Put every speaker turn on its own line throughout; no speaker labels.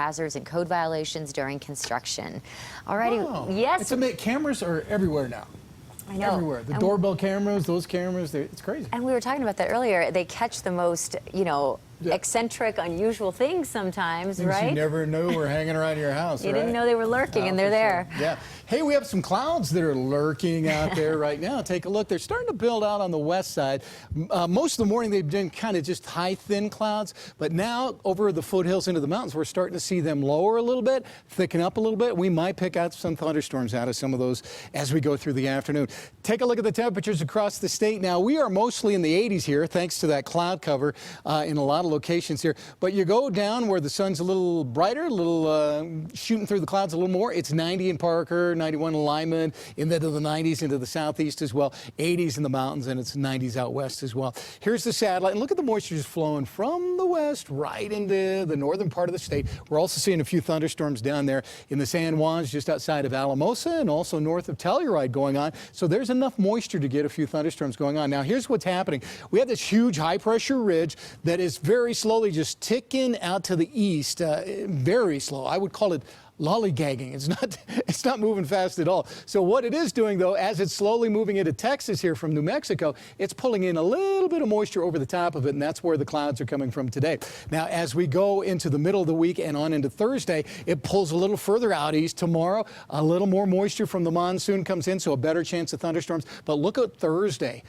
hazards and code violations during construction. Alrighty,
Oh,
yes.
Cameras are everywhere now.
I know.
Everywhere. The doorbell cameras, those cameras, it's crazy.
And we were talking about that earlier. They catch the most, eccentric, unusual things sometimes,
Things
right?
you never knew were hanging around your house,
You didn't know they were lurking, and they're there.
Sure. Yeah. Hey, we have some clouds that are lurking out there right now. Take a look. They're starting to build out on the west side. Most of the morning, they've been kind of just high, thin clouds. But now, over the foothills into the mountains, we're starting to see them lower a little bit, thicken up a little bit. We might pick out some thunderstorms out of some of those as we go through the afternoon. Take a look at the temperatures across the state now. We are mostly in the 80s here, thanks to that cloud cover in a lot of locations here. But you go down where the sun's a little brighter, a little shooting through the clouds a little more. It's 90 in Parker, 91 in Lyman, into the 90s into the southeast as well, 80s in the mountains, and it's 90s out west as well. Here's the satellite, and look at the moisture just flowing from the west right into the northern part of the state. We're also seeing a few thunderstorms down there in the San Juans, just outside of Alamosa, and also north of Telluride going on. So there's enough moisture to get a few thunderstorms going on. Now, here's what's happening. We have this huge high-pressure ridge that is very slowly just ticking out to the east, very slow. I would call it lollygagging. It's not moving fast at all. So what it is doing, though, as it's slowly moving into Texas here from New Mexico, it's pulling in a little bit of moisture over the top of it, and that's where the clouds are coming from today. Now, as we go into the middle of the week and on into Thursday, it pulls a little further out east. Tomorrow, a little more moisture from the monsoon comes in, so a better chance of thunderstorms. But look at Thursday.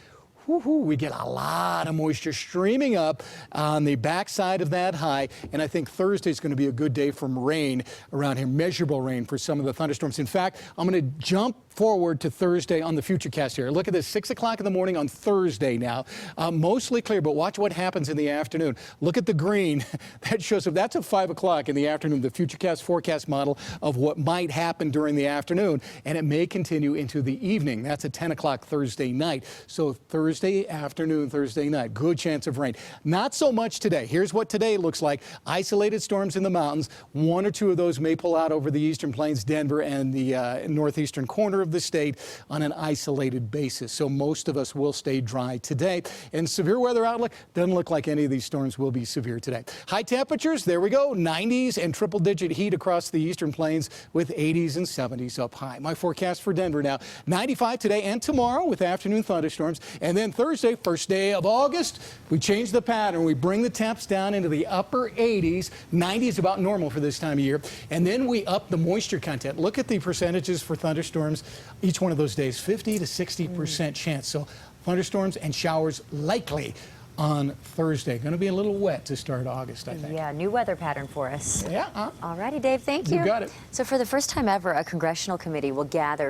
We get a lot of moisture streaming up on the backside of that high, and I think Thursday is going to be a good day from rain around here, measurable rain for some of the thunderstorms. In fact, I'm going to jump forward to Thursday on the Futurecast here. Look at this, 6 o'clock in the morning on Thursday now. Mostly clear, but watch what happens in the afternoon. Look at the green. That shows up. That's at 5 o'clock in the afternoon, the Futurecast forecast model of what might happen during the afternoon, and it may continue into the evening. That's at 10 o'clock Thursday night. So Thursday afternoon, Thursday night, good chance of rain. Not so much today. Here's what today looks like. Isolated storms in the mountains. One or two of those may pull out over the eastern plains, Denver, and the northeastern corner of the state on an isolated basis. So most of us will stay dry today. And severe weather outlook doesn't look like any of these storms will be severe today. High temperatures, there we go, 90s and triple-digit heat across the eastern plains with 80s and 70s up high. My forecast for Denver now, 95 today and tomorrow with afternoon thunderstorms. And then Thursday, first day of August, we change the pattern. We bring the temps down into the upper 80s. 90s about normal for this time of year. And then we up the moisture content. Look at the percentages for thunderstorms. Each one of those days, 50 to 60% chance. So thunderstorms and showers likely on Thursday. Going to be a little wet to start August, I think.
Yeah, new weather pattern for us.
Yeah.
All righty, Dave, thank you.
You got it.
So for the first time ever, a congressional committee will gather